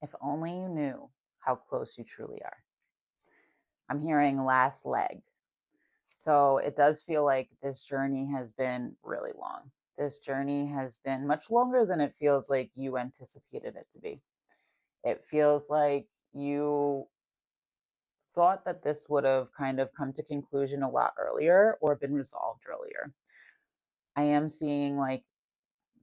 If only you knew how close you truly are. I'm hearing last leg. So it does feel like this journey has been really long. This journey has been much longer than it feels like you anticipated it to be. It feels like you thought that this would have kind of come to conclusion a lot earlier or been resolved earlier. I am seeing like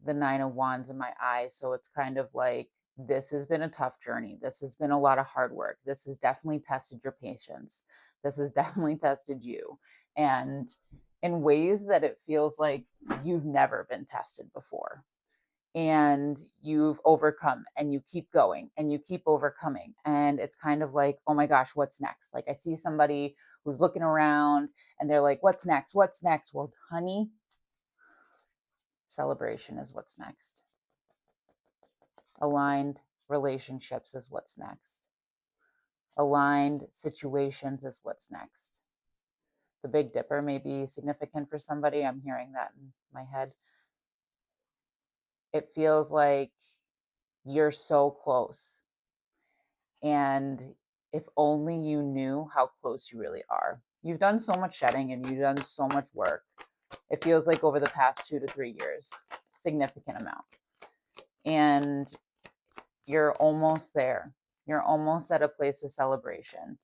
the Nine of Wands in my eyes. So it's kind of like this has been a tough journey. This has been a lot of hard work. This has definitely tested your patience. This has definitely tested you. And in ways that it feels like you've never been tested before. And you've overcome and you keep going and you keep overcoming. And it's kind of like, oh my gosh, what's next? Like I see somebody who's looking around and they're like, what's next? What's next? Well, honey, celebration is what's next. Aligned relationships is what's next. Aligned situations is what's next. The Big Dipper may be significant for somebody. I'm hearing that in my head. It feels like you're so close. And if only you knew how close you really are. You've done so much shedding and you've done so much work. It feels like over the past 2 to 3 years, significant amount. And you're almost there. You're almost at a place of celebration.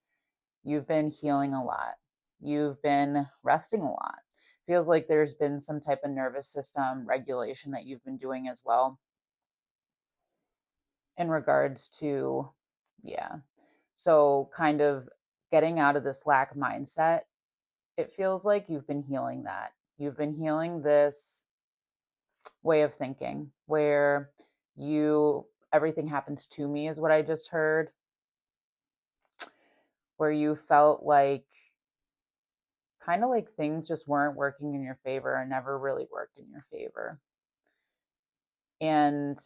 You've been healing a lot. You've been resting a lot. Feels like there's been some type of nervous system regulation that you've been doing as well in regards to, yeah. So, kind of getting out of this lack mindset, it feels like you've been healing that. You've been healing this way of thinking where everything happens to me, is what I just heard, where you felt like kind of like things just weren't working in your favor and never really worked in your favor. And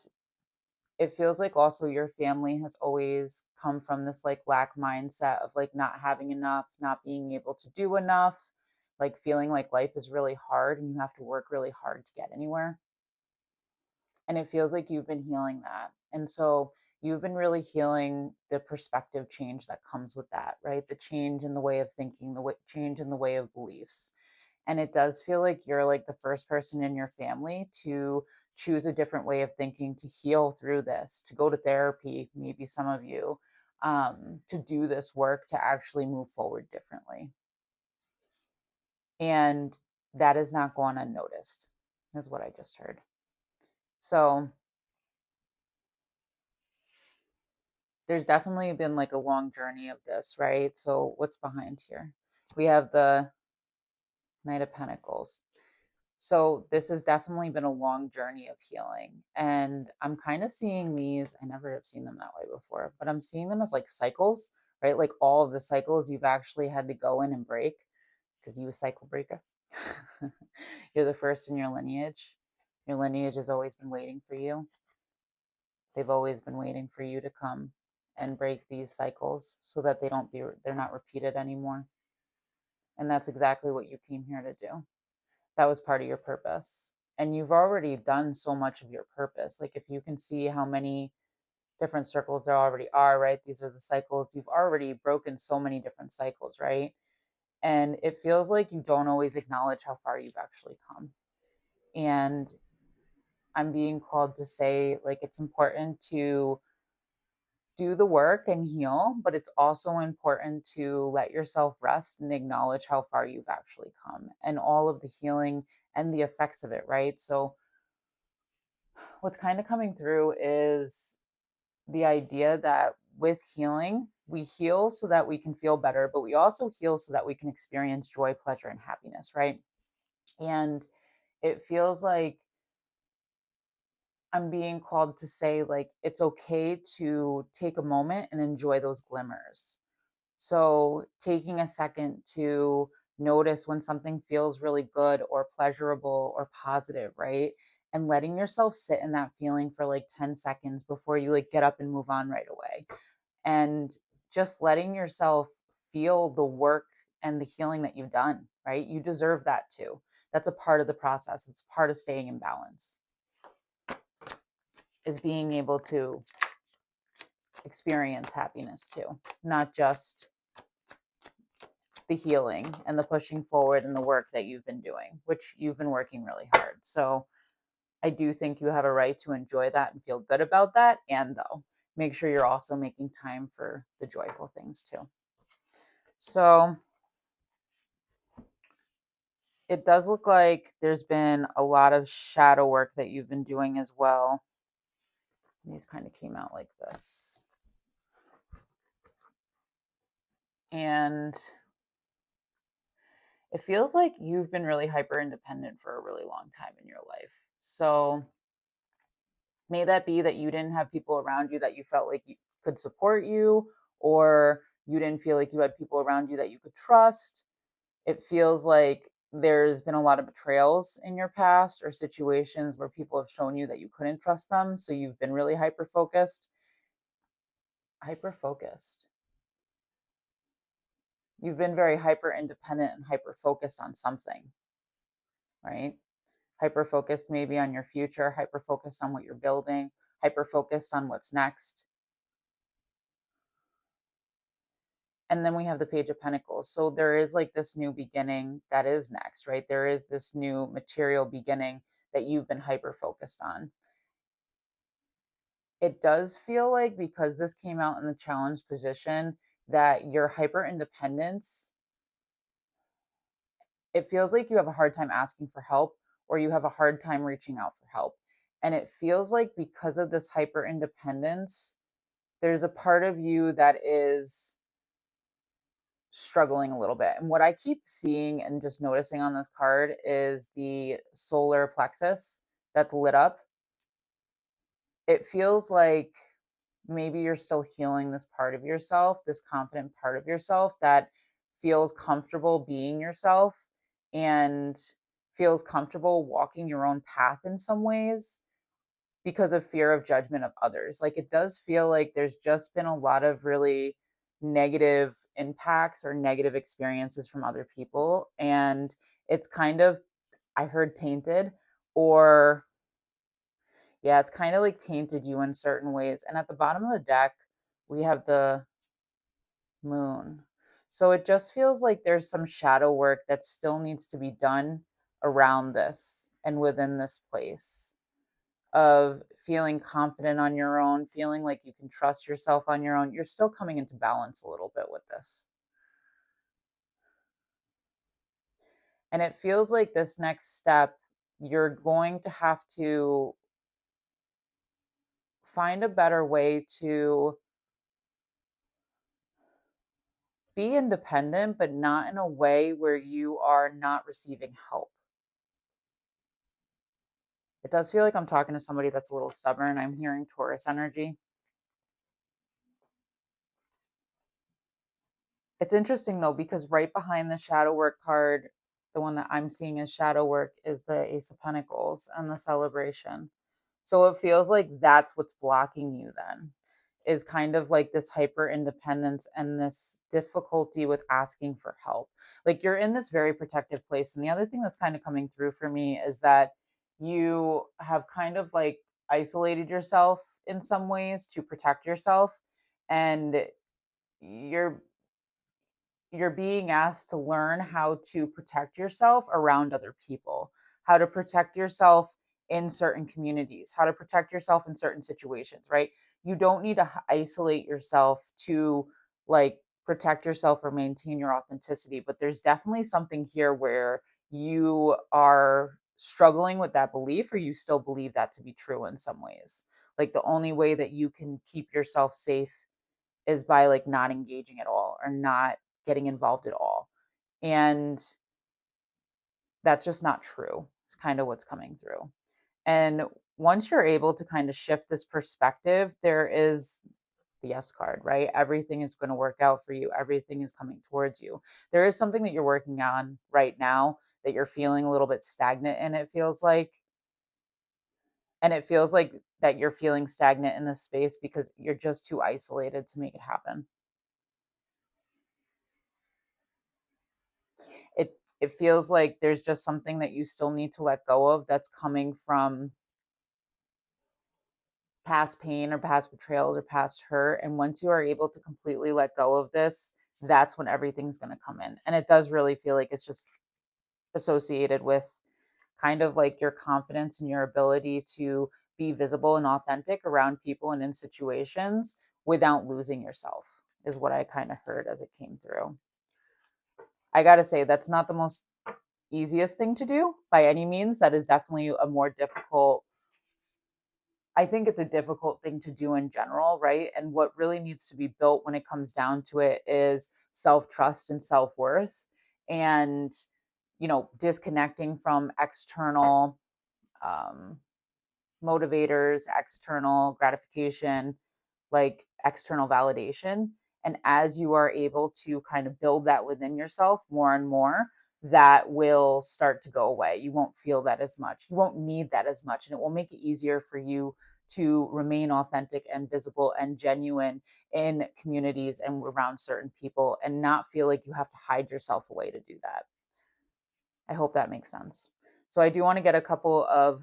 it feels like also your family has always come from this like lack mindset of like not having enough, not being able to do enough, like feeling like life is really hard and you have to work really hard to get anywhere. And it feels like you've been healing that. And so you've been really healing the perspective change that comes with that, right? The change in the way of thinking, change in the way of beliefs. And it does feel like you're like the first person in your family to choose a different way of thinking, to heal through this, to go to therapy, maybe some of you, to do this work, to actually move forward differently. And that is not gone unnoticed, is what I just heard. So there's definitely been like a long journey of this, right? So what's behind here? We have the Knight of Pentacles. So this has definitely been a long journey of healing. And I'm kind of seeing these, I never have seen them that way before, but I'm seeing them as like cycles, right? Like all of the cycles you've actually had to go in and break because you a cycle breaker. You're the first in your lineage. Your lineage has always been waiting for you. They've always been waiting for you to come and break these cycles so that they're not repeated anymore. And that's exactly what you came here to do. That was part of your purpose. And you've already done so much of your purpose. Like if you can see how many different circles there already are, right? These are the cycles. You've already broken so many different cycles, right? And it feels like you don't always acknowledge how far you've actually come. And I'm being called to say, like, it's important to do the work and heal, but it's also important to let yourself rest and acknowledge how far you've actually come and all of the healing and the effects of it, right? So, what's kind of coming through is the idea that with healing, we heal so that we can feel better, but we also heal so that we can experience joy, pleasure, and happiness, right? And it feels like I'm being called to say, like, it's okay to take a moment and enjoy those glimmers. So, taking a second to notice when something feels really good or pleasurable or positive, right? And letting yourself sit in that feeling for like 10 seconds before you like get up and move on right away. And just letting yourself feel the work and the healing that you've done, right? You deserve that too. That's a part of the process. It's part of staying in balance, is being able to experience happiness too, not just the healing and the pushing forward and the work that you've been doing, which you've been working really hard. So I do think you have a right to enjoy that and feel good about that. And though, make sure you're also making time for the joyful things too. So it does look like there's been a lot of shadow work that you've been doing as well. These kind of came out like this. And it feels like you've been really hyper independent for a really long time in your life. So may that be that you didn't have people around you that you felt like you could support you, or you didn't feel like you had people around you that you could trust. It feels like there's been a lot of betrayals in your past or situations where people have shown you that you couldn't trust them. So you've been really hyper focused. Hyper focused. You've been very hyper independent and hyper focused on something, right? Hyper focused maybe on your future, hyper focused on what you're building, hyper focused on what's next. And then we have the Page of Pentacles. So there is like this new beginning that is next, right? There is this new material beginning that you've been hyper focused on. It does feel like, because this came out in the challenge position, that your hyper independence, it feels like you have a hard time asking for help, or you have a hard time reaching out for help. And it feels like because of this hyper independence, there's a part of you that is struggling a little bit. And what I keep seeing and just noticing on this card is the solar plexus that's lit up. It feels like maybe you're still healing this part of yourself, this confident part of yourself that feels comfortable being yourself and feels comfortable walking your own path in some ways because of fear of judgment of others. Like, it does feel like there's just been a lot of really negative impacts or negative experiences from other people. And it's kind of, I heard tainted, or yeah, it's kind of like tainted you in certain ways. And at the bottom of the deck, we have the moon. So it just feels like there's some shadow work that still needs to be done around this and within this place of feeling confident on your own, feeling like you can trust yourself on your own. You're still coming into balance a little bit with this. And it feels like this next step, you're going to have to find a better way to be independent, but not in a way where you are not receiving help. It does feel like I'm talking to somebody that's a little stubborn. I'm hearing Taurus energy. It's interesting though, because right behind the shadow work card, the one that I'm seeing as shadow work, is the Ace of Pentacles and the celebration. So it feels like that's what's blocking you then, is kind of like this hyper independence and this difficulty with asking for help. Like, you're in this very protective place. And the other thing that's kind of coming through for me is that you have kind of like isolated yourself in some ways to protect yourself. And you're you're being asked to learn how to protect yourself around other people, how to protect yourself in certain communities, how to protect yourself in certain situations, right? You don't need to isolate yourself to like protect yourself or maintain your authenticity, but there's definitely something here where you are struggling with that belief, or you still believe that to be true in some ways. Like, the only way that you can keep yourself safe is by like not engaging at all or not getting involved at all. And that's just not true. It's kind of what's coming through. And once you're able to kind of shift this perspective, there is the yes card, right? Everything is going to work out for you. Everything is coming towards you. There is something that you're working on right now that you're feeling a little bit stagnant in, it feels like. And it feels like that you're feeling stagnant in this space because you're just too isolated to make it happen. It feels like there's just something that you still need to let go of that's coming from past pain or past betrayals or past hurt. And once you are able to completely let go of this, that's when everything's going to come in. And it does really feel like it's just associated with kind of like your confidence and your ability to be visible and authentic around people and in situations without losing yourself, is what I kind of heard as it came through. I got to say, that's not the most easiest thing to do by any means. That is definitely a more difficult, I think it's a difficult thing to do in general, right? And what really needs to be built when it comes down to it is self trust and self worth, and, disconnecting from external um, motivators, external gratification, like external validation. And as you are able to kind of build that within yourself more and more, that will start to go away. You won't feel that as much. You won't need that as much. And it will make it easier for you to remain authentic and visible and genuine in communities and around certain people, and not feel like you have to hide yourself away to do that. I hope that makes sense. So I do want to get a couple of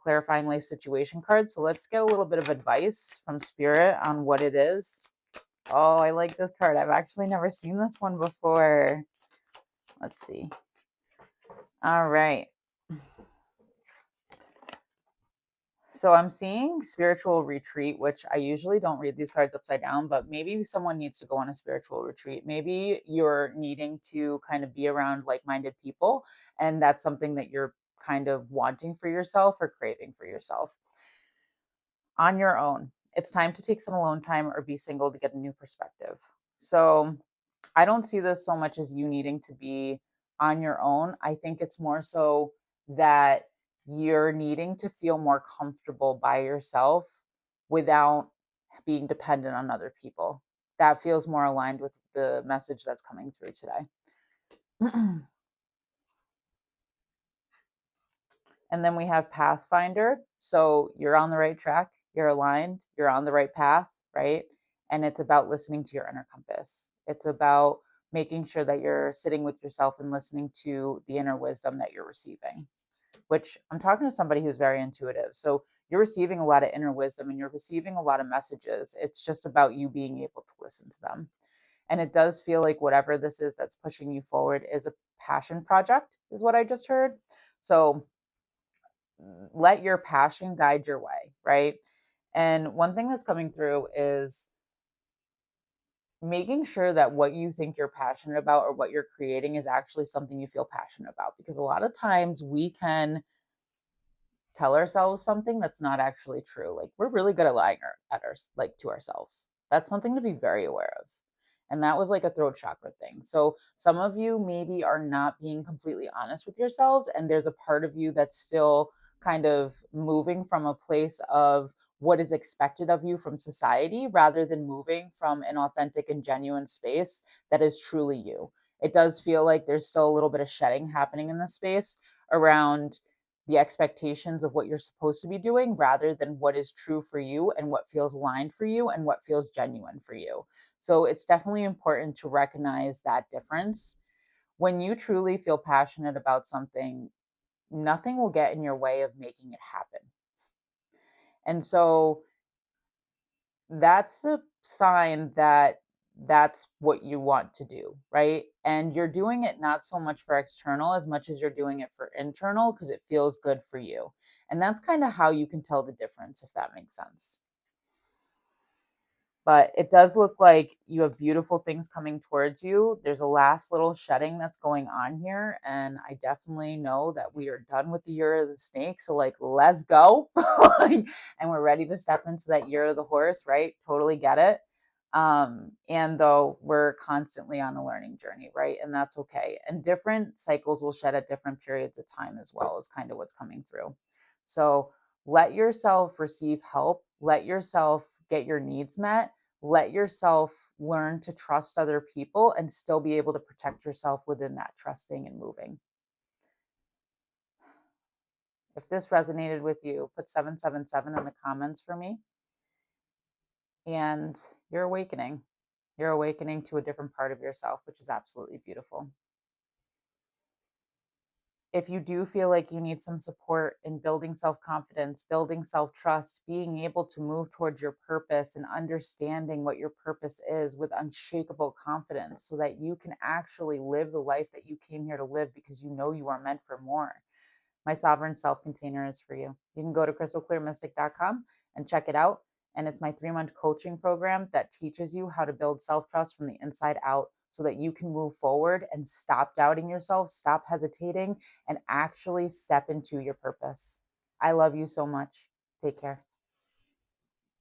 clarifying life situation cards. So let's get a little bit of advice from Spirit on what it is. Oh, I like this card. I've actually never seen this one before. Let's see. All right. So I'm seeing spiritual retreat, which I usually don't read these cards upside down, but maybe someone needs to go on a spiritual retreat. Maybe you're needing to kind of be around like-minded people, and that's something that you're kind of wanting for yourself or craving for yourself. On your own, it's time to take some alone time or be single to get a new perspective. So I don't see this so much as you needing to be on your own. I think it's more so that you're needing to feel more comfortable by yourself without being dependent on other people. That feels more aligned with the message that's coming through today. And then we have Pathfinder. So you're on the right track, you're aligned, you're on the right path, right? And it's about listening to your inner compass. It's about making sure that you're sitting with yourself and listening to the inner wisdom that you're receiving, which I'm talking to somebody who's very intuitive. So you're receiving a lot of inner wisdom and you're receiving a lot of messages. It's just about you being able to listen to them. And it does feel like whatever this is that's pushing you forward is a passion project, is what I just heard. So let your passion guide your way, right? And one thing that's coming through is making sure that what you think you're passionate about or what you're creating is actually something you feel passionate about. Because a lot of times we can tell ourselves something that's not actually true. Like we're really good at lying at our like to ourselves. That's something to be very aware of. And that was like a throat chakra thing. So some of you maybe are not being completely honest with yourselves, and there's a part of you that's still kind of moving from a place of what is expected of you from society rather than moving from an authentic and genuine space that is truly you. It does feel like there's still a little bit of shedding happening in this space around the expectations of what you're supposed to be doing rather than what is true for you and what feels aligned for you and what feels genuine for you. So it's definitely important to recognize that difference. When you truly feel passionate about something, nothing will get in your way of making it happen. And so that's a sign that that's what you want to do, right? And you're doing it not so much for external as much as you're doing it for internal because it feels good for you. And that's kind of how you can tell the difference, if that makes sense. But it does look like you have beautiful things coming towards you. There's a last little shedding that's going on here. And I definitely know that we are done with the year of the snake. So, like, let's go. And we're ready to step into that year of the horse, right? Totally get it. And though we're constantly on a learning journey, right? And that's okay. And different cycles will shed at different periods of time as well, is kind of what's coming through. So, let yourself receive help, let yourself get your needs met, let yourself learn to trust other people and still be able to protect yourself within that trusting and moving. If this resonated with you, put 777 in the comments for me. And you're awakening. You're awakening to a different part of yourself, which is absolutely beautiful. If you do feel like you need some support in building self confidence, building self trust, being able to move towards your purpose and understanding what your purpose is with unshakable confidence so that you can actually live the life that you came here to live because you know you are meant for more, my sovereign self container is for you. You can go to CrystalClearMystic.com and check it out. And it's my 3 month coaching program that teaches you how to build self trust from the inside out so that you can move forward and stop doubting yourself, stop hesitating, and actually step into your purpose. I love you so much. Take care.